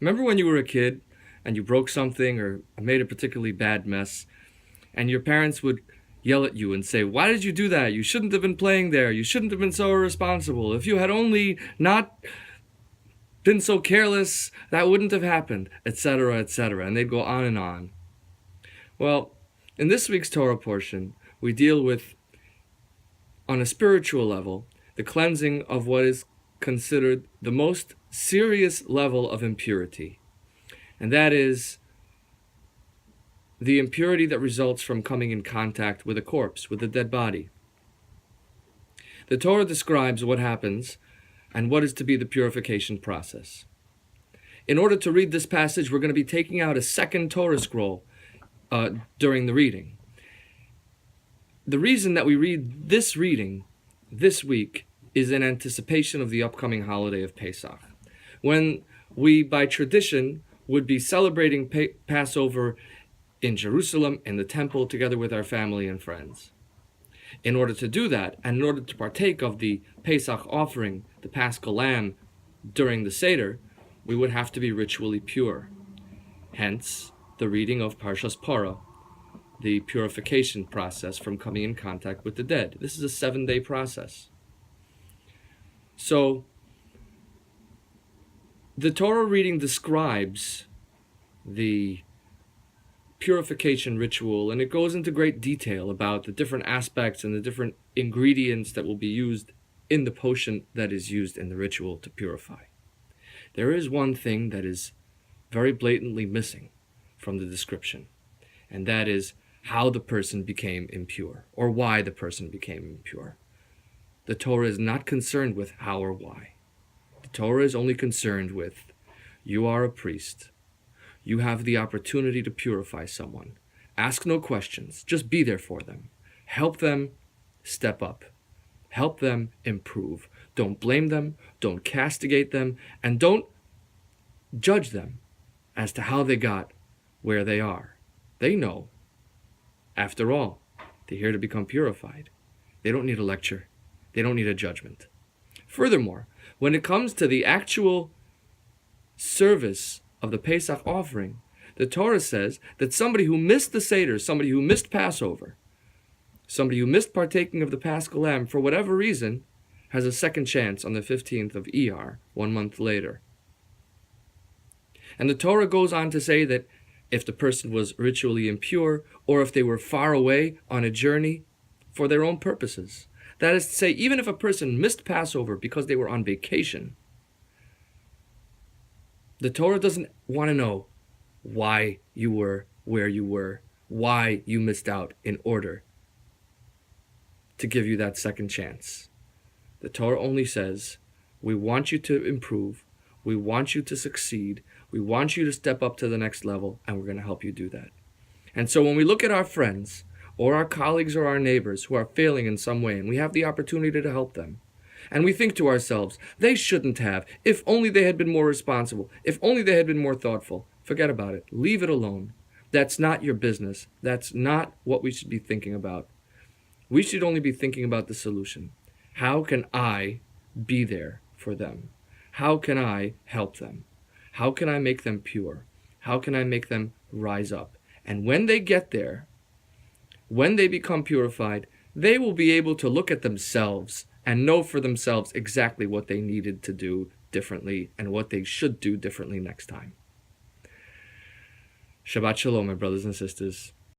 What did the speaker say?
Remember when you were a kid and you broke something or made a particularly bad mess, and your parents would yell at you and say, "Why did you do that? You shouldn't have been playing there. You shouldn't have been so irresponsible. If you had only not been so careless, that wouldn't have happened," etc., etc. And they'd go on and on. Well, in this week's Torah portion, we deal with, on a spiritual level, the cleansing of what is considered the most serious level of impurity. And that is the impurity that results from coming in contact with a corpse, with a dead body. The Torah describes what happens and what is to be the purification process. In order to read this passage, we're going to be taking out a second Torah scroll during the reading. The reason that we read this reading this week is in anticipation of the upcoming holiday of Pesach, when we, by tradition, would be celebrating Passover in Jerusalem, in the temple, together with our family and friends. In order to do that, and in order to partake of the Pesach offering, the Paschal Lamb, during the Seder, we would have to be ritually pure. Hence, the reading of Parshat Parah, the purification process from coming in contact with the dead. This is a 7-day process. So, the Torah reading describes the purification ritual, and it goes into great detail about the different aspects and the different ingredients that will be used in the potion that is used in the ritual to purify. There is one thing that is very blatantly missing from the description, and that is how the person became impure, or why the person became impure. The Torah is not concerned with how or why. The Torah is only concerned with, you are a priest. You have the opportunity to purify someone. Ask no questions. Just be there for them. Help them step up. Help them improve. Don't blame them. Don't castigate them. And don't judge them as to how they got where they are. They know. After all, they're here to become purified. They don't need a lecture. They don't need a judgment. Furthermore, when it comes to the actual service of the Pesach offering, the Torah says that somebody who missed the Seder, somebody who missed Passover, somebody who missed partaking of the Paschal Lamb for whatever reason, has a second chance on the 15th of Iyar, 1 month later. And the Torah goes on to say that if the person was ritually impure, or if they were far away on a journey for their own purposes, that is to say, even if a person missed Passover because they were on vacation, the Torah doesn't want to know why you were where you were, why you missed out, in order to give you that second chance. The Torah only says, we want you to improve, we want you to succeed, we want you to step up to the next level, and we're going to help you do that. And so when we look at our friends, or our colleagues or our neighbors who are failing in some way, and we have the opportunity to help them, and we think to ourselves, they shouldn't have, if only they had been more responsible, if only they had been more thoughtful, forget about it. Leave it alone. That's not your business. That's not what we should be thinking about. We should only be thinking about the solution. How can I be there for them? How can I help them? How can I make them pure? How can I make them rise up? And when they get there, when they become purified, they will be able to look at themselves and know for themselves exactly what they needed to do differently and what they should do differently next time. Shabbat Shalom, my brothers and sisters.